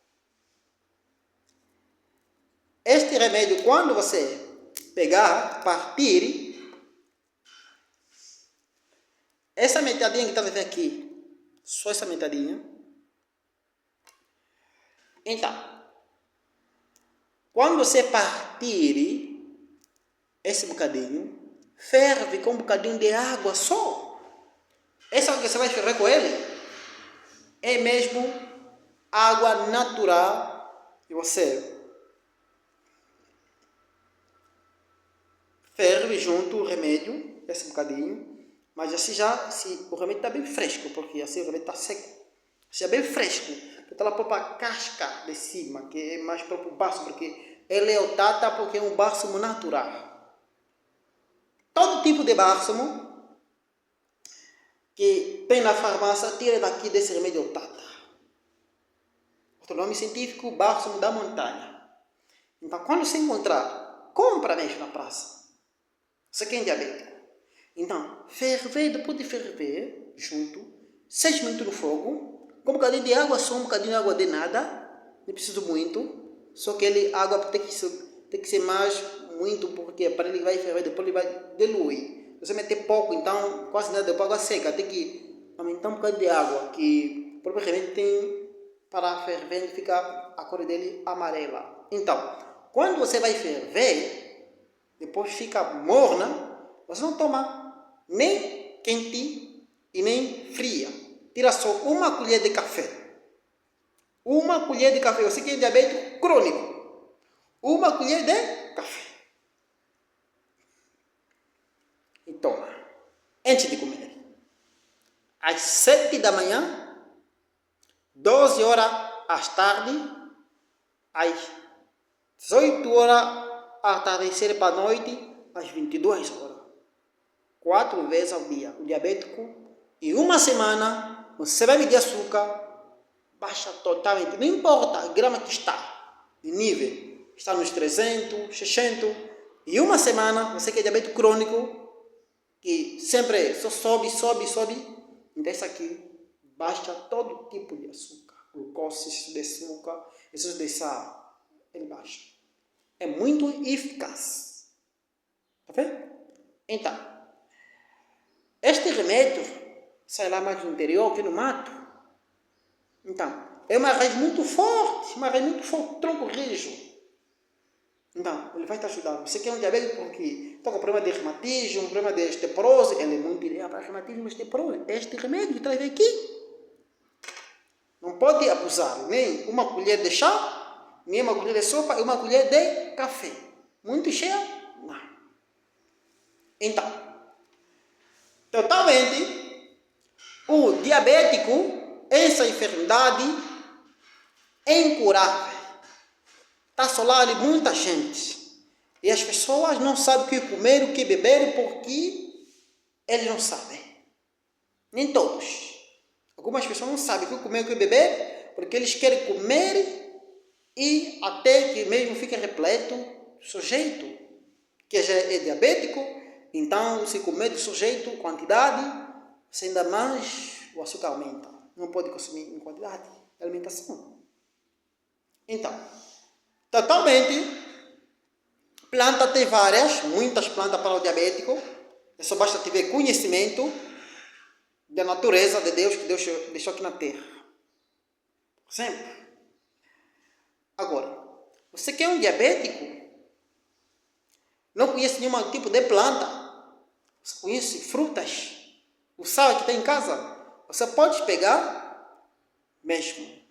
Este remédio, quando você pegar, partir, essa metadinha que está vendo aqui, só essa metadinha. Então, quando você partir esse bocadinho, ferve com um bocadinho de água só. Essa água que você vai ferver com ele é mesmo água natural e você ferve junto o remédio, esse bocadinho, mas assim já, se o remédio está bem fresco, porque assim o remédio está seco, se é bem fresco, então ela põe a casca de cima, que é mais para o bálsamo, porque ele é o tata, porque é um bálsamo natural. Todo tipo de bálsamo que tem na farmácia, tira daqui desse remédio tata. Outro nome científico, bálsamo da montanha. Então, quando você encontrar, compra mesmo na praça. Você quem é diabético. Então, ferver, depois de ferver, junto, 6 minutos no fogo, com um bocadinho de água, só um bocadinho de água de nada, não preciso muito, só que a água tem que ser mais, muito, porque para ele vai ferver, depois ele vai diluir. Se você meter pouco, então quase nada, depois água seca, tem que aumentar um bocadinho de água, que provavelmente tem para ferver, ficar a cor dele amarela. Então, quando você vai ferver, depois fica morna, você não toma nem quente e nem fria. Tira só uma colher de café. Uma colher de café. Você que é diabético crônico. Uma colher de café. E toma. Antes de comer. Às 7 da manhã, 12 horas às tarde, às 18 horas atardecer para a noite, às 22 horas. 4 vezes ao dia. O diabético, em uma semana, você vai medir açúcar, baixa totalmente. Não importa a grama que está, de nível. Está nos 300, 600. Em uma semana, você que é diabético crônico, que sempre só sobe. Então, isso aqui baixa todo tipo de açúcar. Glucose, de açúcar, esses de sal. Ele baixa. É muito eficaz. Tá vendo? Então, este remédio sai lá mais no interior, aqui no mato. Então, é uma raiz muito forte, tronco rijo. Então, ele vai te ajudar. Você quer um diabético porque está com problema de reumatismo, problema de osteoporose, ele é muito ideal para reumatismo e osteoporose. Este remédio que traz aqui. Não pode abusar, nem uma colher de chá, nem uma colher de sopa e uma colher de café. Muito cheia? Não. Então, totalmente, o diabético, essa enfermidade é incurável. Está assolando muita gente. E as pessoas não sabem o que comer, o que beber, porque eles não sabem. Nem todos. Algumas pessoas não sabem o que comer, o que beber, porque eles querem comer e até que mesmo fique repleto o sujeito, que já é diabético. Então, se comer do sujeito, quantidade, ainda mais o açúcar aumenta. Não pode consumir em quantidade de alimentação. Então, totalmente, planta tem muitas plantas para o diabético. É só basta ter conhecimento da natureza de Deus que Deus deixou aqui na Terra. Sempre. Agora, você que é um diabético, não conhece nenhum tipo de planta, você conhece frutas, o sal que tem em casa, você pode pegar mesmo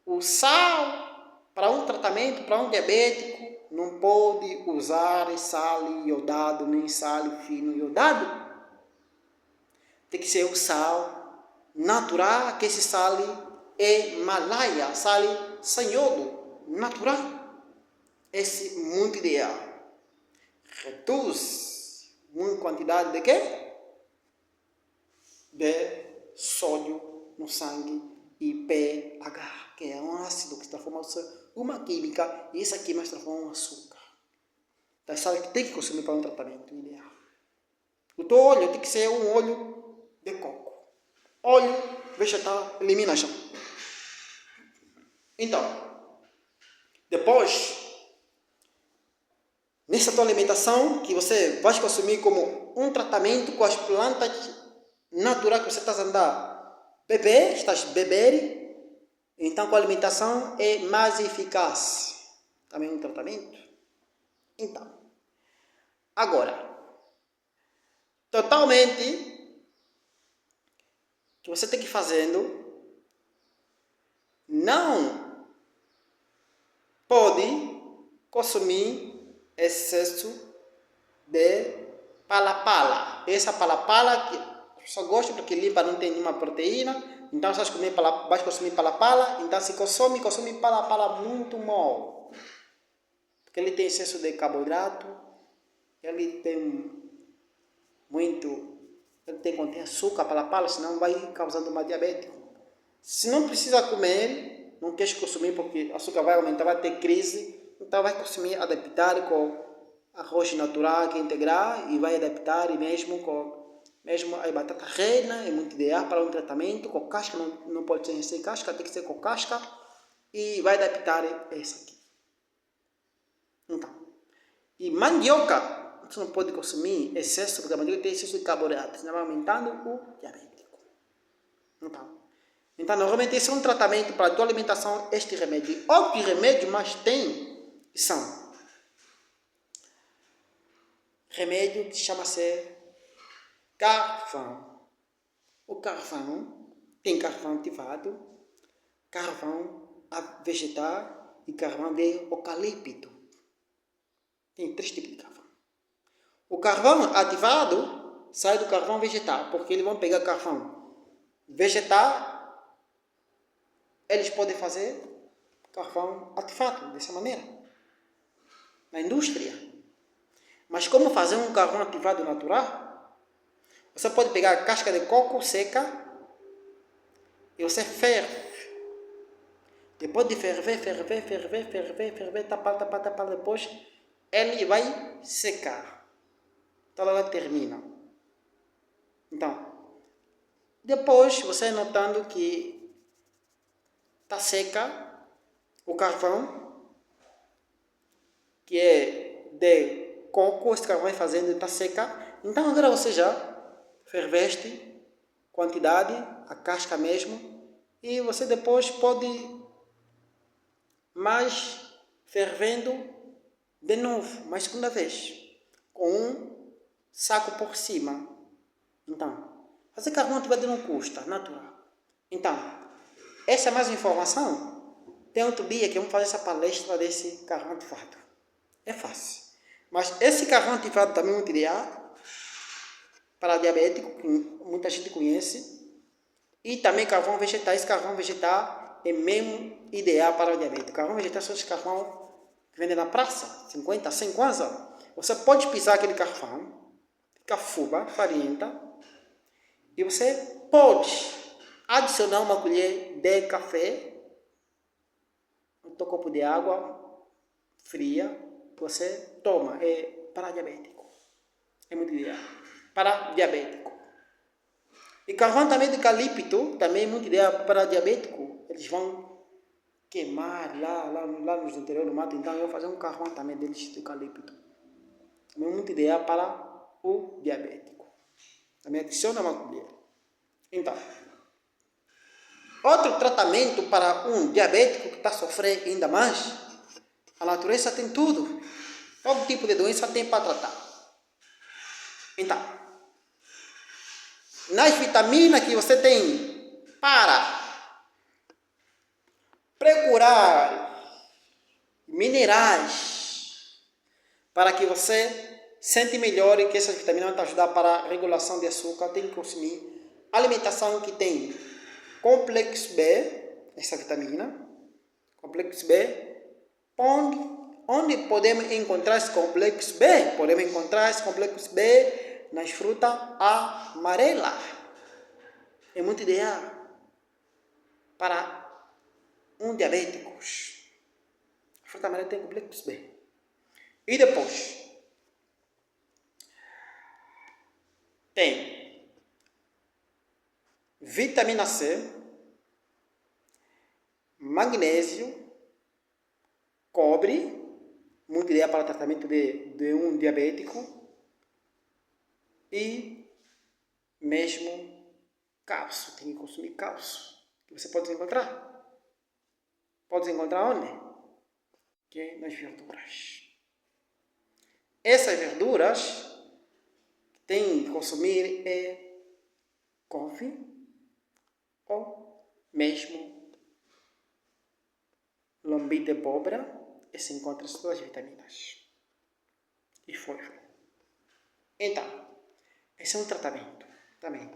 o sal para um tratamento, para um diabético. Não pode usar sal iodado, nem sal fino iodado. Tem que ser o sal natural, que esse sal é Himalaia, sal sem iodo, natural. Esse é muito ideal. Reduz uma quantidade de quê? De sódio no sangue e pH, que é um ácido que transforma uma química, e essa química transforma um açúcar. Então, sabe que tem que consumir para um tratamento ideal. O teu óleo tem que ser um óleo de coco. Óleo vegetal elimina já. Então, depois, nessa tua alimentação, que você vai consumir como um tratamento com as plantas naturais que você está estás a beber, então com a alimentação é mais eficaz. Também um tratamento. Então, agora, totalmente, que você tem que ir fazendo, não pode consumir excesso de pala-pala. Essa pala-pala que a pessoa gosta porque limpa, não tem nenhuma proteína, então você vai consumir pala-pala, então se consome pala-pala muito mal, porque ele tem excesso de carboidrato, ele contém açúcar, pala-pala, senão vai causando uma diabetes. Se não precisa comer, não quer consumir porque o açúcar vai aumentar, vai ter crise, então vai consumir, adaptar com arroz natural que é integral e vai adaptar e mesmo a batata rena é muito ideal para um tratamento com casca, não pode ser sem casca, tem que ser com casca e vai adaptar essa aqui. Então, e mandioca, você não pode consumir excesso, porque a mandioca tem excesso de carboidrato, senão vai aumentando o diabético. Então, normalmente esse é um tratamento para a tua alimentação, este remédio. Outros remédios, mas tem, são remédio que chama-se carvão. O carvão tem carvão ativado, carvão vegetal e carvão de eucalipto. Tem 3 tipos de carvão. O carvão ativado sai do carvão vegetal, porque eles vão pegar carvão vegetal, eles podem fazer carvão ativado dessa maneira, na indústria. Mas como fazer um carvão ativado natural? Você pode pegar a casca de coco seca e você ferve. Depois de ferver, tapar, depois ele vai secar. Então ela termina. Então, depois você notando que está seca o carvão, que é de coco, esse carvão vai fazendo, está seca. Então agora você já ferveste quantidade, a casca mesmo, e você depois pode mais fervendo de novo, mais segunda vez, com um saco por cima. Então, fazer carvão ativado não custa, natural. Então, essa é mais informação. Tem outro dia que vamos fazer essa palestra desse carvão ativado. É fácil. Mas esse carvão ativado também é muito ideal para diabético, que muita gente conhece. E também carvão vegetal. Esse carvão vegetal é mesmo ideal para o diabético. Carvão vegetal são os carvão que vendem na praça, 50, 100 kwanza. Você pode pisar aquele carvão, fica fuba, farinha, e você pode adicionar uma colher de café, um copo de água fria, você toma, é para diabético. É muito ideal. Para diabético. E carvão também de eucalipto, também é muito ideal para diabético. Eles vão queimar lá nos interiores do mato, então eu vou fazer um carvão também deles de eucalipto. Também é muito ideal para o diabético. Também adiciona uma colher. Então, outro tratamento para um diabético que está sofrendo ainda mais, a natureza tem tudo. Todo tipo de doença tem para tratar. Então, nas vitaminas que você tem para procurar minerais para que você sente melhor e que essas vitaminas vão te ajudar para a regulação de açúcar, tem que consumir alimentação que tem complexo B, essa vitamina, complexo B, onde podemos encontrar esse complexo B? Podemos encontrar esse complexo B nas frutas amarelas. É muito ideal para um diabético. A fruta amarela tem complexo B. E depois tem vitamina C, magnésio, cobre, muito ideia para o tratamento de um diabético, e mesmo cálcio. Tem que consumir cálcio, que você pode encontrar. Pode encontrar onde? Que nas verduras. Essas verduras tem que consumir couve ou mesmo lombi de abóbora, e se encontra todas as vitaminas e fósforo. Então, esse é um tratamento também.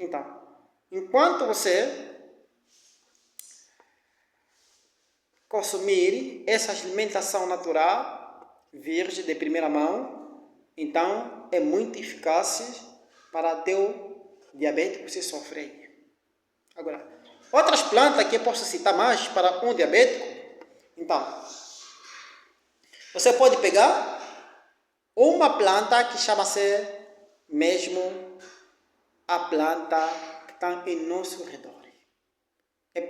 Então, enquanto você consumir essa alimentação natural, virgem de primeira mão, então é muito eficaz para teu diabetes que você sofre. Agora, outras plantas que eu posso citar mais para um diabético, então, você pode pegar uma planta que chama-se mesmo a planta que está em nosso redor. A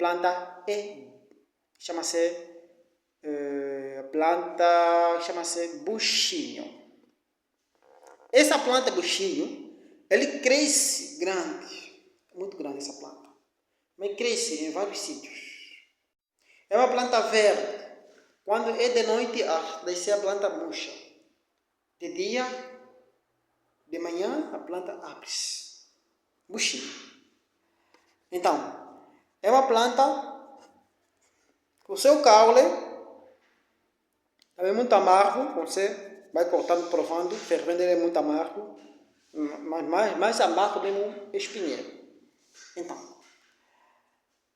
planta chama-se buchinho. Essa planta buchinho, ele cresce grande, muito grande essa planta, mas cresce em vários sítios. É uma planta verde. Quando é de noite, a planta murcha. De dia, de manhã, a planta abre-se. Buchinho. Então, é uma planta com o seu caule também muito amargo. Você vai cortando, provando, fervendo, ele é muito amargo, mas mais amargo mesmo espinheiro. Então,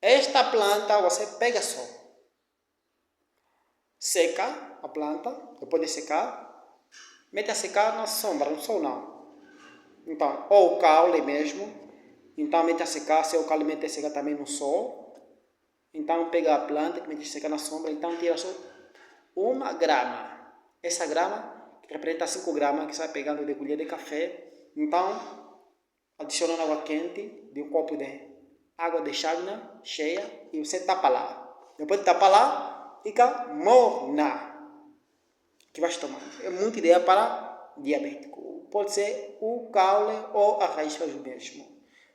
esta planta você pega só, seca a planta, depois de secar, mete a secar na sombra, no sol não. Então, ou o caule mesmo, então mete a secar, se o caule mete a secar também no sol, então pega a planta, mete a secar na sombra, então tira só 1 grama. Essa grama, que representa 5 gramas, que você vai pegando de colher de café, então adiciona água quente, de um copo de água de chávena cheia, e você tapa lá. Depois de tapar lá, fica morna, que vai tomar. É muita ideia para diabético. Pode ser o caule ou a raiz faz o mesmo.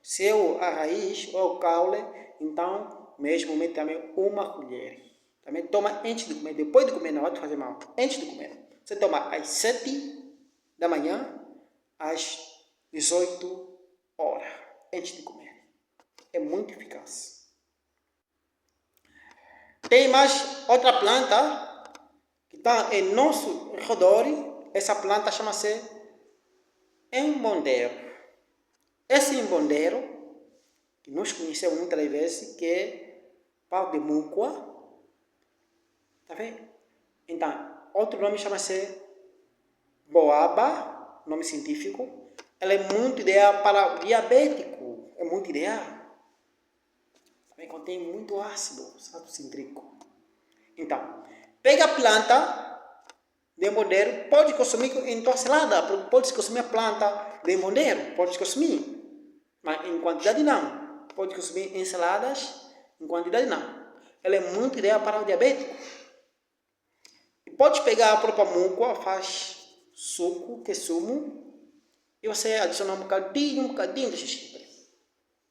Se é a raiz ou o caule, então mesmo mete também 1 colher. Também toma antes de comer. Depois de comer não vai te fazer mal. Antes de comer. Você toma às 7 da manhã, às 18 horas. Antes de comer. É muito eficaz. Tem mais outra planta que está em nosso redor. Essa planta chama-se embondeiro. Esse embondeiro, que nós conhecemos muitas vezes, que é pau de mucua. Tá vendo? Então, outro nome chama-se boaba, nome científico. Ela é muito ideal para o diabético. É muito ideal. Também contém muito ácido cítrico. Então, pega a planta de embondeiro, pode consumir em tua salada, pode consumir a planta de embondeiro, pode consumir, mas em quantidade não. Pode consumir em saladas, em quantidade não. Ela é muito ideal para o diabético. E pode pegar a própria mucua, faz suco, que é sumo, e você adiciona um bocadinho de gengibre.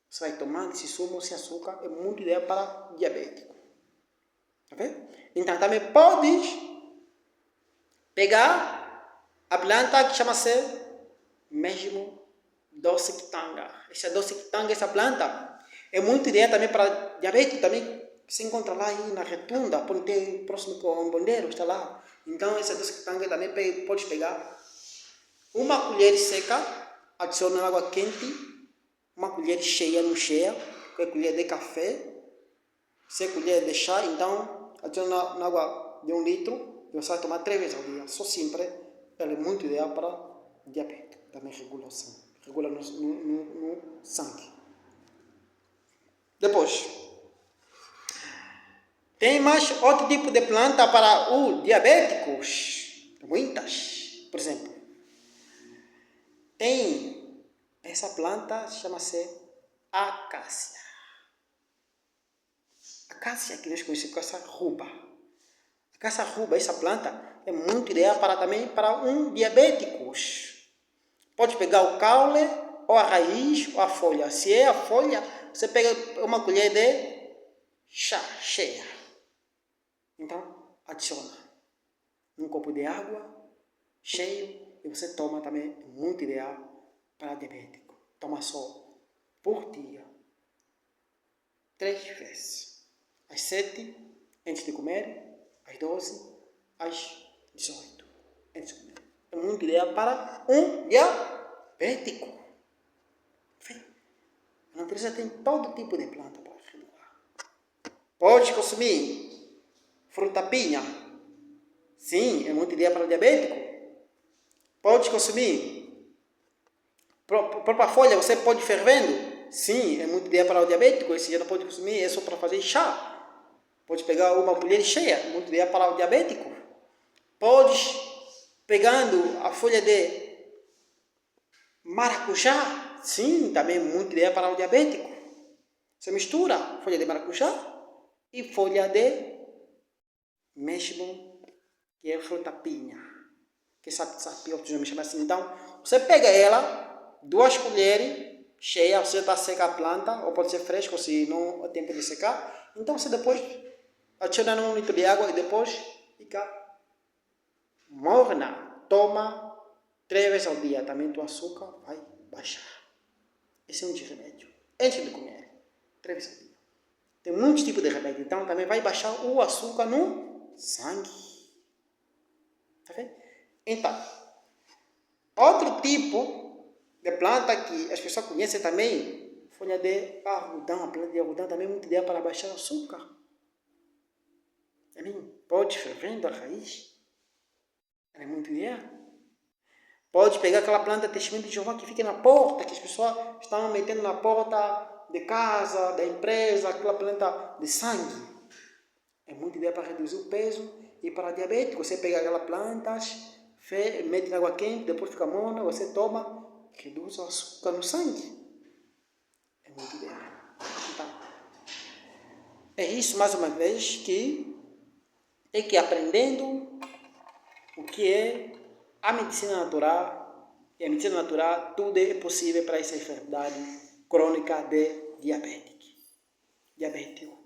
Você vai tomando esse sumo sem açúcar, é muito ideal para diabético. Tá vendo? Então também pode pegar a planta que chama-se mesmo doce quitanga. Essa doce quitanga, essa planta, é muito ideal também para diabético, também se encontra lá aí na Retunda, pode ter próximo com o bondeiro, está lá. Então essa doce quitanga também pode pegar 1 colher seca, adiciona água quente, 1 colher cheia, não cheia, que é colher de café, 6 colheres de chá, então adiciona na água de 1 litro, e você vai tomar 3 vezes ao dia, só sempre. Ela é muito ideal para diabetes, também regula o sangue, regula no sangue. Depois, tem mais outro tipo de planta para os diabéticos, muitas, por exemplo. Tem essa planta, chama-se acácia. Acácia que nós conhecemos como caça-ruba. A caça-ruba, essa planta, é muito ideal também para diabéticos. Pode pegar o caule, ou a raiz, ou a folha. Se é a folha, você pega uma colher de chá cheia. Então, adiciona um copo de água cheio e você toma também, é muito ideal para diabético. Toma só por dia 3 vezes. Às 7, antes de comer, às 12, às 18, antes de comer. É muito ideal para diabético. A natureza tem todo tipo de planta para regular. Pode consumir fruta-pinha. Sim, é muito ideal para o diabético. Pode consumir própria folha, você pode fervendo. Sim, é muito ideal para o diabético. Esse já não pode consumir, é só para fazer chá. Pode pegar uma colher cheia, é muito ideal para o diabético. Pode, pegando a folha de maracujá, sim, também é muito ideal para o diabético. Você mistura folha de maracujá e folha de mesmo, que é fruta-pinha, que sabe, outros nomes chamam assim. Então, você pega ela, 2 colheres cheias, você está seca a planta, ou pode ser fresco, se não é tempo de secar. Então, você depois adiciona 1 litro de água e depois fica morna. Toma 3 vezes ao dia, também o açúcar vai baixar. Esse é um de remédio. Antes de comer, 3 vezes ao dia. Tem muitos tipos de remédio, então também vai baixar o açúcar no sangue. Tá vendo? Então, outro tipo de planta que as pessoas conhecem também, folha de arrudão. A planta de arrudão também é muito ideal para baixar o açúcar. Também pode fervendo a raiz. Ela é muito ideal. Pode pegar aquela planta de testemunho de Jeová que fica na porta, que as pessoas estão metendo na porta de casa, da empresa, aquela planta de sangue. É muito ideal para reduzir o peso e para diabético. Você pega aquelas plantas, mete na água quente, depois fica morna, você toma, reduz o açúcar no sangue. É muito ideal. Então, é isso mais uma vez que tem que ir aprendendo o que é a medicina natural. E a medicina natural, tudo é possível para essa enfermidade crônica de diabético.